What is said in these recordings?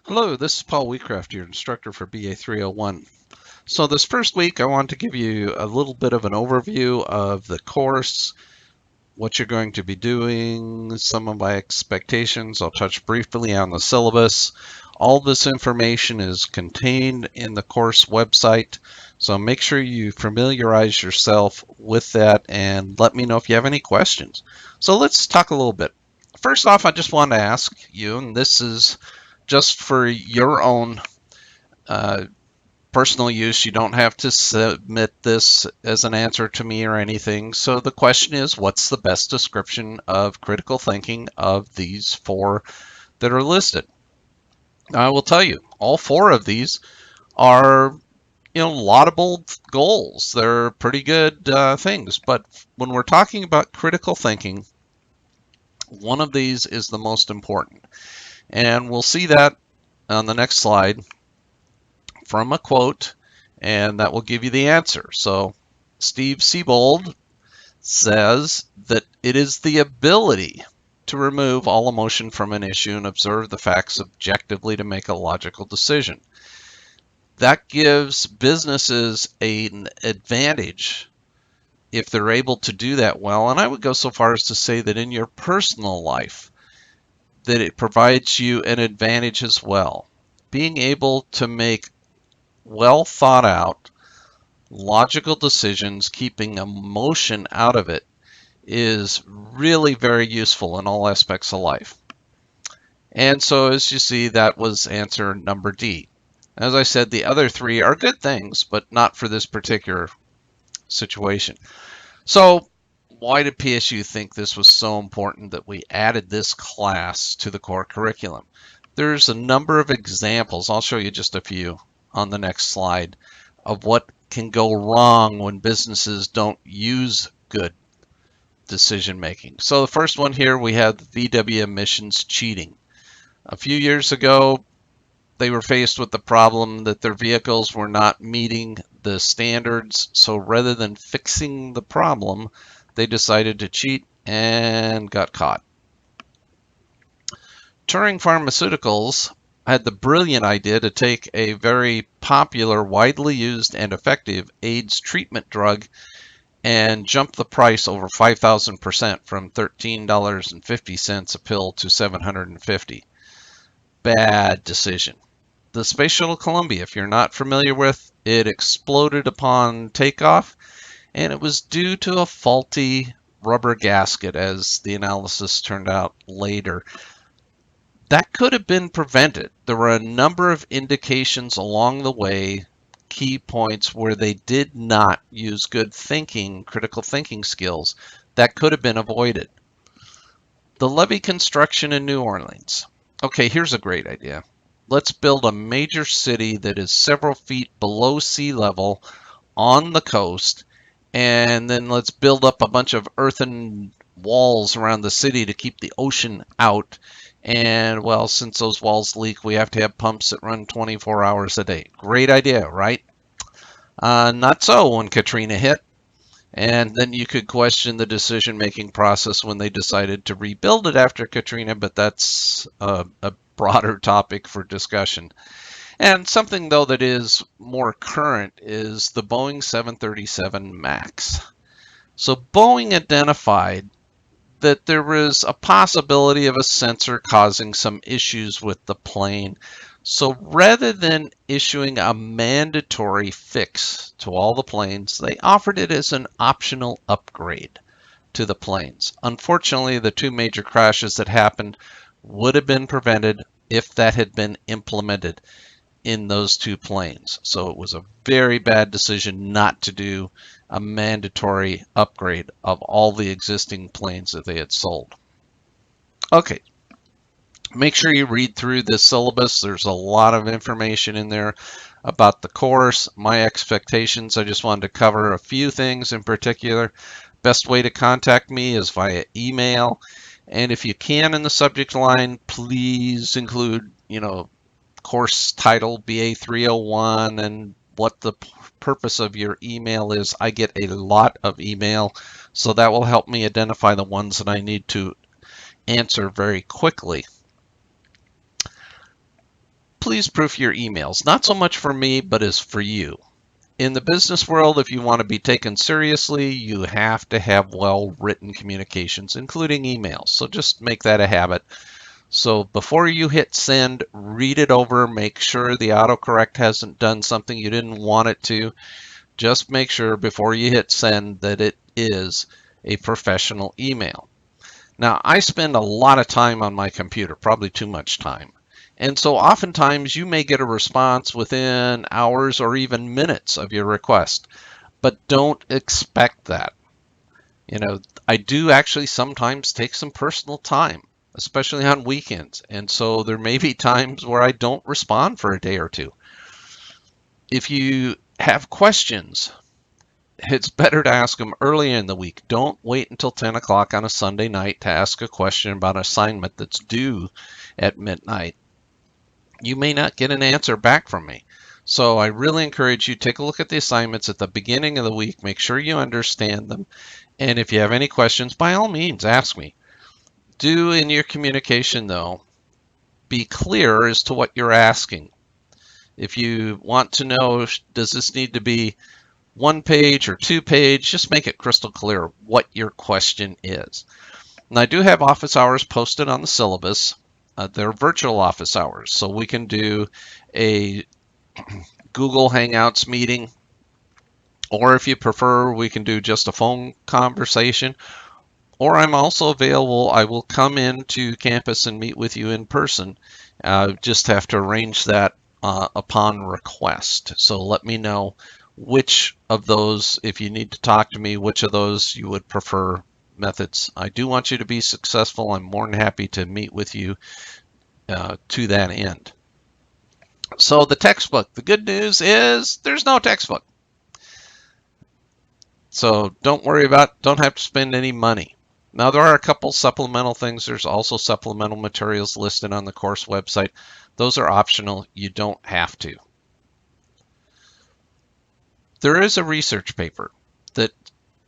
Hello, this is Paul Wheatcraft, your instructor for BA301. So this first week, I want to give you a little bit of an overview of the course, what you're going to be doing, some of my expectations. I'll touch briefly on the syllabus. All this information is contained in the course website, so make sure you familiarize yourself with that and let me know if you have any questions. So let's talk a little bit. First off, I just want to ask you, and this is just for your own uh, personal use. You don't have to submit this as an answer to me or anything. So the question is, what's the best description of critical thinking of these four that are listed? I will tell you, all four of these are laudable goals. They're pretty good things. But when we're talking about critical thinking, one of these is the most important. And we'll see that on the next slide from a quote, and that will give you the answer. So Steve Siebold says that it is the ability to remove all emotion from an issue and observe the facts objectively to make a logical decision. That gives businesses an advantage if they're able to do that well. And I would go so far as to say that in your personal life, that it provides you an advantage as well. Being able to make well thought out, logical decisions, keeping emotion out of it, is really very useful in all aspects of life. And so, as you see, that was answer number D. As I said, the other three are good things, but not for this particular situation. So, why did PSU think this was so important that we added this class to the core curriculum? There's a number of examples. I'll show you just a few on the next slide of what can go wrong when businesses don't use good decision making. So the first one here, we have VW emissions cheating. A few years ago, they were faced with the problem that their vehicles were not meeting the standards. So rather than fixing the problem, they decided to cheat and got caught. Turing Pharmaceuticals had the brilliant idea to take a very popular, widely used, and effective AIDS treatment drug and jump the price over 5,000% from $13.50 a pill to $750. Bad decision. The Space Shuttle Columbia, if you're not familiar with, it exploded upon takeoff, and it was due to a faulty rubber gasket, as the analysis turned out later. That could have been prevented. There were a number of indications along the way, key points where they did not use good thinking, critical thinking skills that could have been avoided. The levee construction in New Orleans. Okay, here's a great idea. Let's build a major city that is several feet below sea level on the coast, and then let's build up a bunch of earthen walls around the city to keep the ocean out. And well, since those walls leak, we have to have pumps that run 24 hours a day. Great idea, right? Not so when Katrina hit. And then you could question the decision-making process when they decided to rebuild it after Katrina, but that's a broader topic for discussion. And something, though, that is more current is the Boeing 737 MAX. So Boeing identified that there was a possibility of a sensor causing some issues with the plane. So rather than issuing a mandatory fix to all the planes, they offered it as an optional upgrade to the planes. Unfortunately, the two major crashes that happened would have been prevented if that had been implemented in those two planes. So it was a very bad decision not to do a mandatory upgrade of all the existing planes that they had sold. Okay, make sure you read through this syllabus. There's a lot of information in there about the course, my expectations. I just wanted to cover a few things in particular. Best way to contact me is via email. And if you can, in the subject line, please include, course title BA301 and what the purpose of your email is. I get a lot of email, so that will help me identify the ones that I need to answer very quickly. please proof your emails. Not so much for me, but as for you. In the business world, if you want to be taken seriously, you have to have well-written communications, including emails. So just make that a habit. So before you hit send, read it over, make sure the autocorrect hasn't done something you didn't want it to. Just make sure before you hit send that it is a professional email. Now, I spend a lot of time on my computer, probably too much time. And so oftentimes you may get a response within hours or even minutes of your request, but don't expect that. I do actually sometimes take some personal time, especially on weekends. And so there may be times where I don't respond for a day or two. If you have questions, it's better to ask them early in the week. Don't wait until 10 o'clock on a Sunday night to ask a question about an assignment that's due at midnight. You may not get an answer back from me. So I really encourage you to take a look at the assignments at the beginning of the week. Make sure you understand them. And if you have any questions, by all means, ask me. Do in your communication, though, be clear as to what you're asking. If you want to know, does this need to be 1 page or 2 page, just make it crystal clear what your question is. And I do have office hours posted on the syllabus. They're virtual office hours, so we can do a Google Hangouts meeting, or if you prefer, we can do just a phone conversation. Or I'm also available. I will come into campus and meet with you in person. Just have to arrange that upon request. So let me know which of those, if you need to talk to me, which of those you would prefer methods. I do want you to be successful. I'm more than happy to meet with you to that end. So the textbook, the good news is there's no textbook. So don't have to spend any money. Now there are a couple supplemental things. There's also supplemental materials listed on the course website. Those are optional. You don't have to. There is a research paper that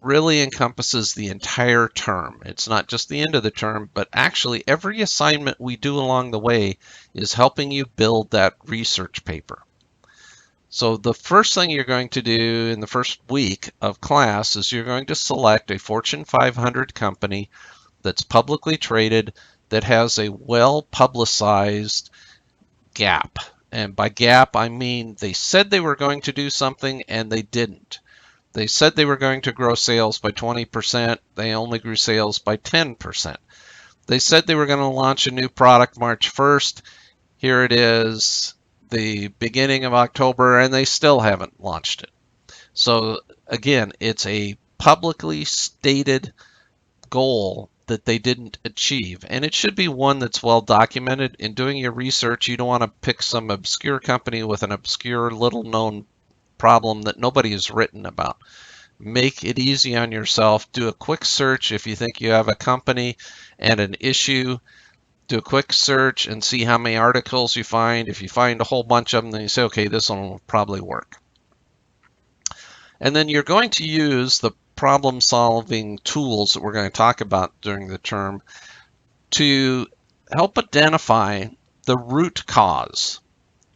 really encompasses the entire term. It's not just the end of the term, but actually every assignment we do along the way is helping you build that research paper. So the first thing you're going to do in the first week of class is you're going to select a Fortune 500 company that's publicly traded, that has a well-publicized gap. And by gap, I mean they said they were going to do something and they didn't. They said they were going to grow sales by 20%. They only grew sales by 10%. They said they were going to launch a new product March 1st. Here it is, the beginning of October, and they still haven't launched it. So again, it's a publicly stated goal that they didn't achieve, and it should be one that's well documented. In doing your research, you don't want to pick some obscure company with an obscure little known problem that nobody has written about. Make it easy on yourself. Do a quick search if you think you have a company and an issue. Do a quick search and see how many articles you find. If you find a whole bunch of them, then you say, okay, this one will probably work. And then you're going to use the problem-solving tools that we're going to talk about during the term to help identify the root cause.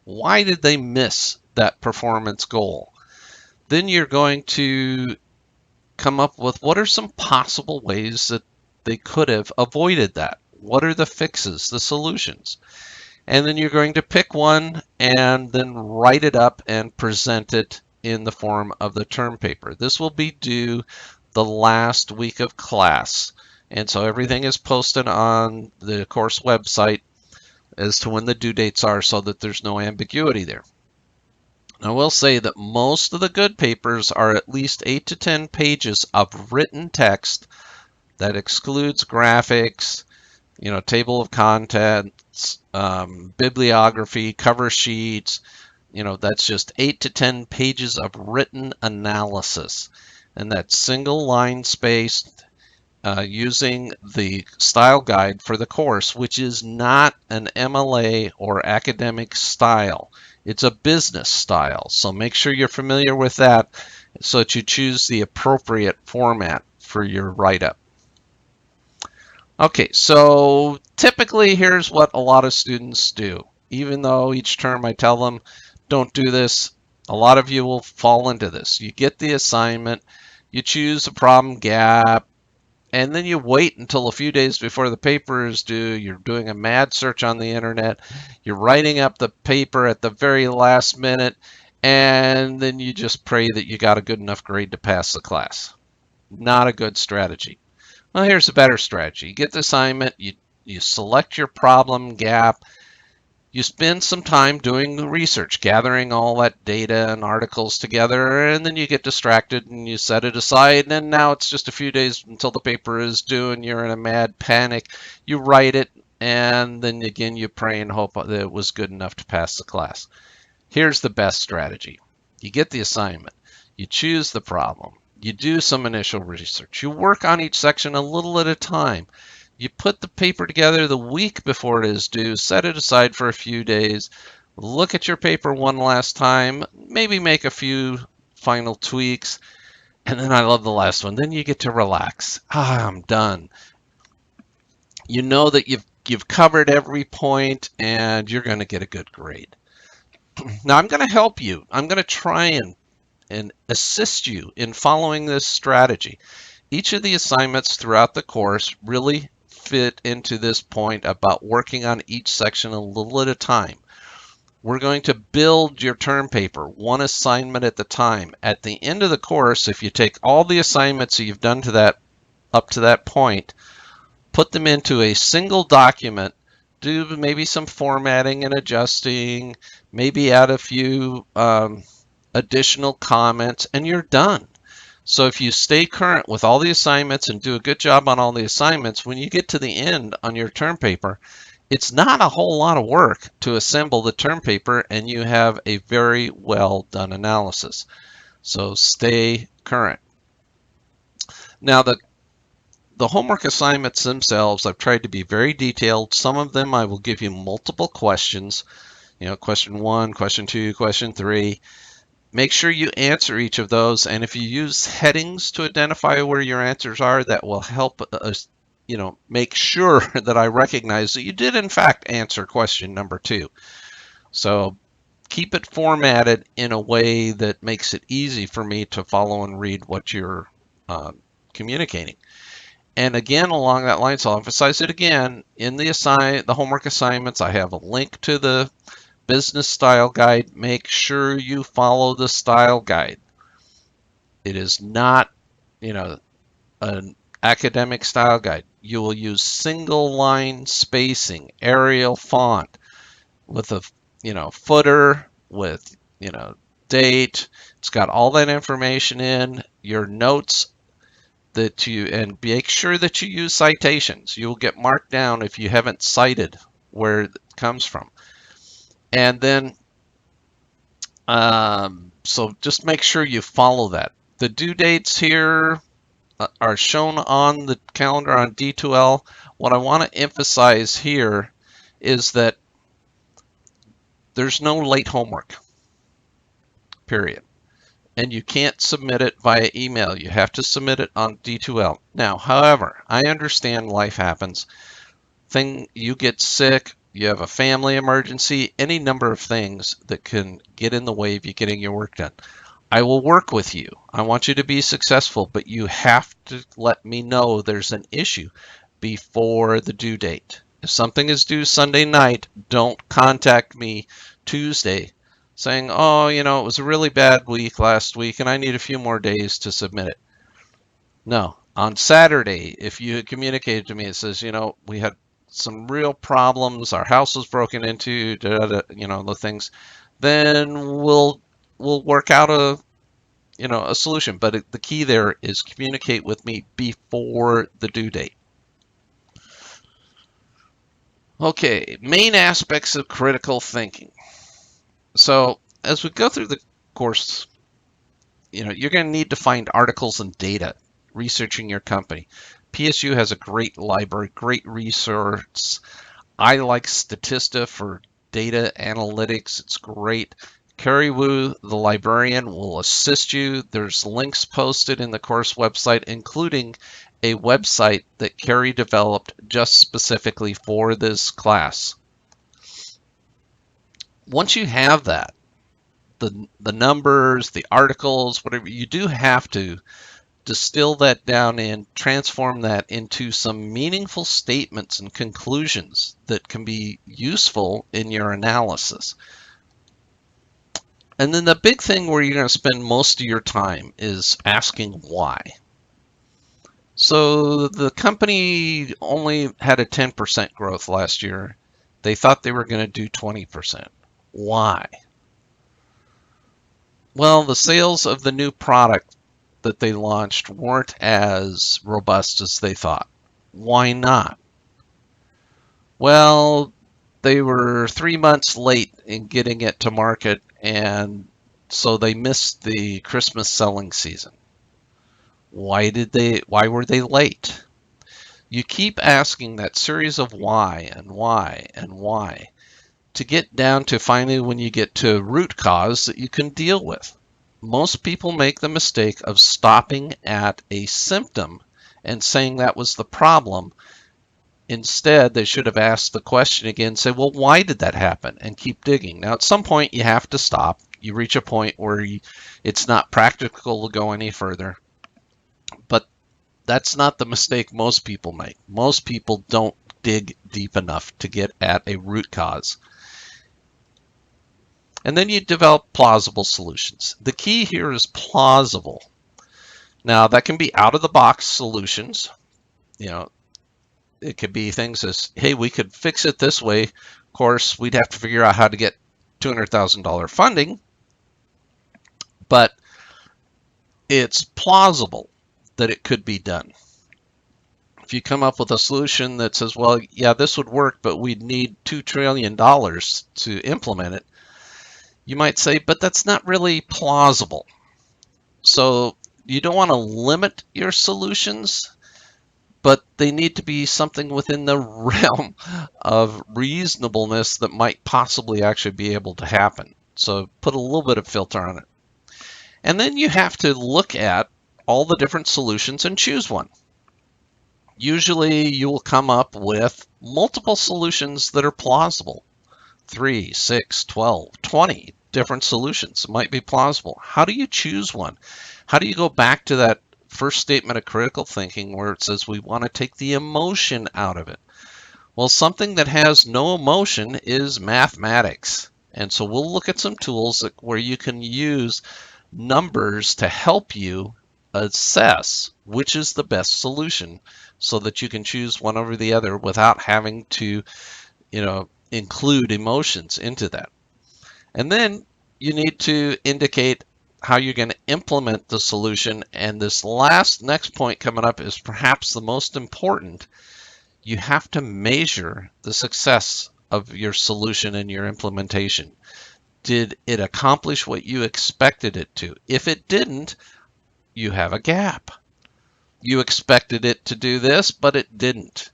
Why did they miss that performance goal? Then you're going to come up with what are some possible ways that they could have avoided that. What are the fixes, the solutions? And then you're going to pick one and then write it up and present it in the form of the term paper. This will be due the last week of class. And so everything is posted on the course website as to when the due dates are so that there's no ambiguity there. I will say that most of the good papers are at least 8 to 10 pages of written text that excludes graphics, table of contents, bibliography, cover sheets. That's just 8 to 10 pages of written analysis. And that's single line spaced using the style guide for the course, which is not an MLA or academic style. It's a business style. So make sure you're familiar with that so that you choose the appropriate format for your write-up. Okay, so typically here's what a lot of students do. even though each term I tell them, don't do this, a lot of you will fall into this. You get the assignment, you choose a problem gap, and then you wait until a few days before the paper is due. You're doing a mad search on the internet. You're writing up the paper at the very last minute, and then you just pray that you got a good enough grade to pass the class. Not a good strategy. Well, here's a better strategy. You get the assignment, you select your problem gap, you spend some time doing the research, gathering all that data and articles together, and then you get distracted and you set it aside, and now it's just a few days until the paper is due and you're in a mad panic. You write it, and then again you pray and hope that it was good enough to pass the class. Here's the best strategy. You get the assignment, you choose the problem, you do some initial research, you work on each section a little at a time. You put the paper together the week before it is due, set it aside for a few days, look at your paper one last time, maybe make a few final tweaks, and then I love the last one. Then you get to relax. I'm done. You know that you've covered every point and you're going to get a good grade. Now I'm going to help you. I'm going to try and assist you in following this strategy. Each of the assignments throughout the course really fit into this point about working on each section a little at a time. We're going to build your term paper one assignment at a time. At the end of the course, if you take all the assignments that you've done to that up to that point, put them into a single document, do maybe some formatting and adjusting, maybe add a few additional comments, and you're done. So if you stay current with all the assignments and do a good job on all the assignments, when you get to the end on your term paper, it's not a whole lot of work to assemble the term paper, and you have a very well done analysis. So stay current. Now the homework assignments themselves, I've tried to be very detailed. Some of them I will give you multiple questions, question 1, question 2, question 3. Make sure you answer each of those, and if you use headings to identify where your answers are, that will help us, make sure that I recognize that you did in fact answer question number 2. So keep it formatted in a way that makes it easy for me to follow and read what you're communicating. And again, along that line, so I'll emphasize it again, in the homework assignments, I have a link to the business style guide. Make sure you follow the style guide. It is not, an academic style guide. You will use single line spacing, Arial font with a, footer with, date. It's got all that information in your notes and make sure that you use citations. You'll get marked down if you haven't cited where it comes from. And then, so just make sure you follow that. The due dates here are shown on the calendar on D2L. What I want to emphasize here is that there's no late homework, period. And you can't submit it via email. You have to submit it on D2L. Now, however, I understand life happens. You get sick, you have a family emergency, any number of things that can get in the way of you getting your work done. I will work with you. I want you to be successful, but you have to let me know there's an issue before the due date. If something is due Sunday night, don't contact me Tuesday saying, oh, it was a really bad week last week and I need a few more days to submit it. No. On Saturday, if you had communicated to me, it says, we had some real problems, our house was broken into, the things, then we'll work out a solution. But the key there is communicate with me before the due date. Okay, main aspects of critical thinking. So as we go through the course, you're going to need to find articles and data researching your company. PSU has a great library, great resource. I like Statista for data analytics. It's great. Carrie Wu, the librarian, will assist you. There's links posted in the course website, including a website that Carrie developed just specifically for this class. Once you have that, the numbers, the articles, whatever, you do have to distill that down and transform that into some meaningful statements and conclusions that can be useful in your analysis. And then the big thing where you're going to spend most of your time is asking why. So the company only had a 10% growth last year. They thought they were going to do 20%. Why? Well, the sales of the new product that they launched weren't as robust as they thought. Why not? Well, they were 3 months late in getting it to market, and so they missed the Christmas selling season. Why were they late? You keep asking that series of why and why and why to get down to finally when you get to a root cause that you can deal with. Most people make the mistake of stopping at a symptom and saying that was the problem. Instead, they should have asked the question again, say, well, why did that happen? And keep digging. Now, at some point, you have to stop. You reach a point where it's not practical to go any further. But that's not the mistake most people make. Most people don't dig deep enough to get at a root cause. And then you develop plausible solutions. The key here is plausible. Now, that can be out-of-the-box solutions. It could be things as, hey, we could fix it this way. Of course, we'd have to figure out how to get $200,000 funding, but it's plausible that it could be done. If you come up with a solution that says, well, yeah, this would work, but we'd need $2 trillion to implement it, you might say, but that's not really plausible. So you don't want to limit your solutions, but they need to be something within the realm of reasonableness that might possibly actually be able to happen. So put a little bit of filter on it. And then you have to look at all the different solutions and choose one. Usually you will come up with multiple solutions that are plausible. 3, 6, 12, 20 different solutions might be plausible. How do you choose one? How do you go back to that first statement of critical thinking where it says we want to take the emotion out of it? Well, something that has no emotion is mathematics. And so we'll look at some tools where you can use numbers to help you assess which is the best solution so that you can choose one over the other without having to, include emotions into that. And then you need to indicate how you're going to implement the solution. And this next point coming up is perhaps the most important. You have to measure the success of your solution and your implementation. Did it accomplish what you expected it to? If it didn't, you have a gap. You expected it to do this, but it didn't.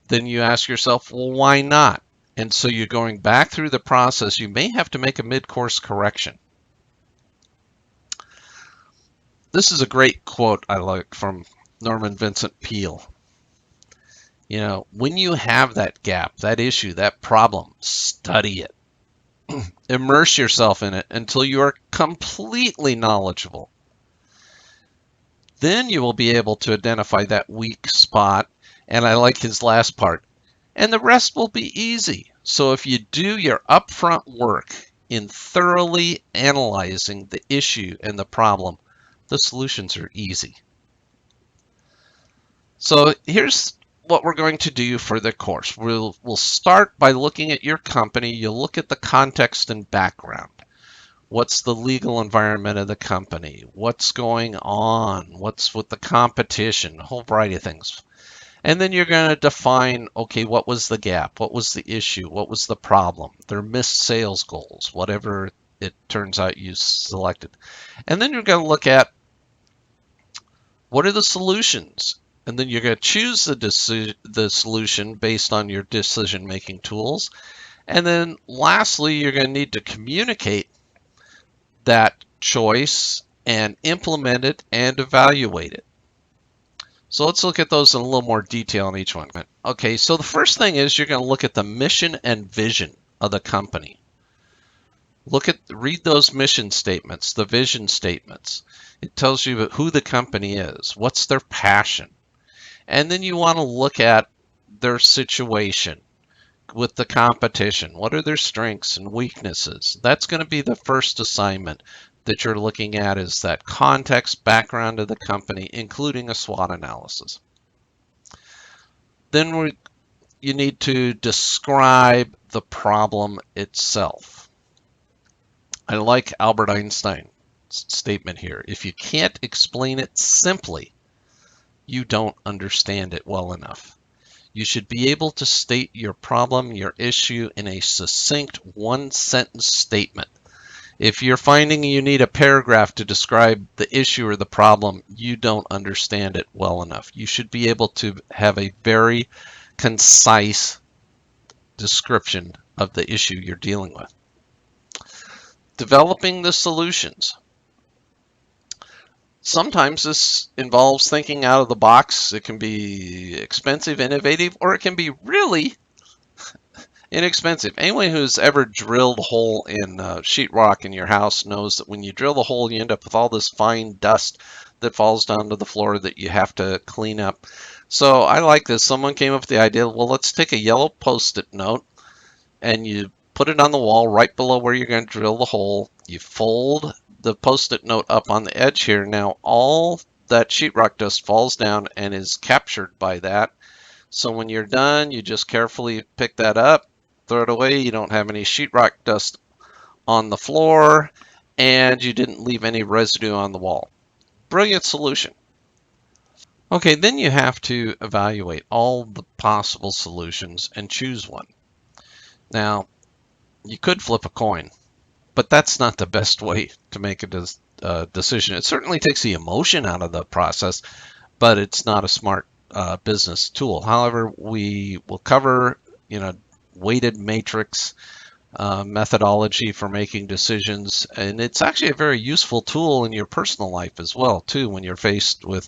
Then you ask yourself, well, why not? And so you're going back through the process. You may have to make a mid-course correction. This is a great quote I like from Norman Vincent Peale. When you have that gap, that issue, that problem, study it. Immerse yourself in it until you are completely knowledgeable. Then you will be able to identify that weak spot. And I like his last part. And the rest will be easy. So if you do your upfront work in thoroughly analyzing the issue and the problem, the solutions are easy. So here's what we're going to do for the course. We'll start by looking at your company. You'll look at the context and background. What's the legal environment of the company? What's going on? What's with the competition? A whole variety of things. And then you're going to define, okay, what was the gap? What was the issue? What was the problem? Their missed sales goals, whatever it turns out you selected. And then you're going to look at what are the solutions? And then you're going to choose the solution based on your decision-making tools. And then lastly, you're going to need to communicate that choice and implement it and evaluate it. So let's look at those in a little more detail on each one. Okay, so the first thing is you're going to look at the mission and vision of the company. Read those mission statements, the vision statements. It tells you who the company is, what's their passion. And then you want to look at their situation with the competition. What are their strengths and weaknesses? That's going to be the first assignment that you're looking at, is that context, background of the company, including a SWOT analysis. Then you need to describe the problem itself. I like Albert Einstein's statement here. If you can't explain it simply, you don't understand it well enough. You should be able to state your problem, your issue, in a succinct one-sentence statement. If you're finding you need a paragraph to describe the issue or the problem, you don't understand it well enough. You should be able to have a very concise description of the issue you're dealing with. Developing the solutions. Sometimes this involves thinking out of the box. It can be expensive, innovative, or it can be really inexpensive. Anyone who's ever drilled a hole in sheetrock in your house knows that when you drill the hole, you end up with all this fine dust that falls down to the floor that you have to clean up. So I like this. Someone came up with the idea, well, let's take a yellow Post-it note and you put it on the wall right below where you're going to drill the hole. You fold the Post-it note up on the edge here. Now all that sheetrock dust falls down and is captured by that. So when you're done, you just carefully pick that up, throw it away. You don't have any sheetrock dust on the floor, and you didn't leave any residue on the wall. Brilliant solution. Okay, then you have to evaluate all the possible solutions and choose one. Now, you could flip a coin, but that's not the best way to make a decision. It certainly takes the emotion out of the process, but it's not a smart business tool. However, we will cover, weighted matrix methodology for making decisions, and it's actually a very useful tool in your personal life as well, too, when you're faced with,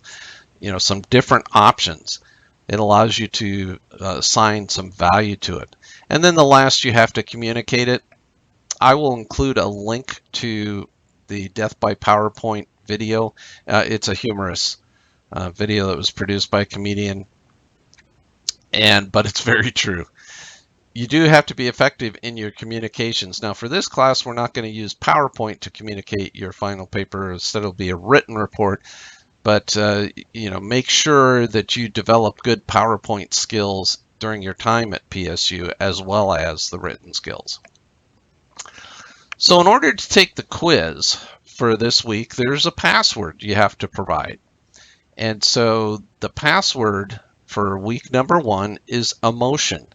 some different options. It allows you to assign some value to it. And then the last, you have to communicate it. I will include a link to the Death by PowerPoint video. It's a humorous video that was produced by a comedian, but it's very true. You do have to be effective in your communications. Now, for this class, we're not going to use PowerPoint to communicate your final paper. Instead, it'll be a written report. But make sure that you develop good PowerPoint skills during your time at PSU, as well as the written skills. So in order to take the quiz for this week, there's a password you have to provide. And so the password for week number 1 is emotion.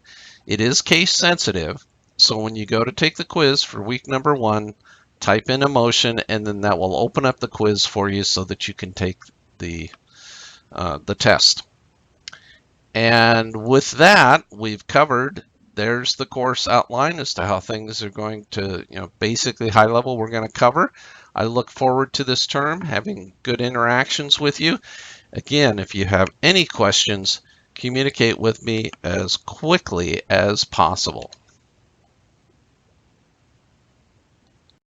It is case sensitive. So when you go to take the quiz for week number 1, type in emotion, and then that will open up the quiz for you so that you can take the test. And with that, we've covered, there's the course outline as to how things are going to, basically high level we're going to cover. I look forward to this term, having good interactions with you. Again, if you have any questions, communicate with me as quickly as possible.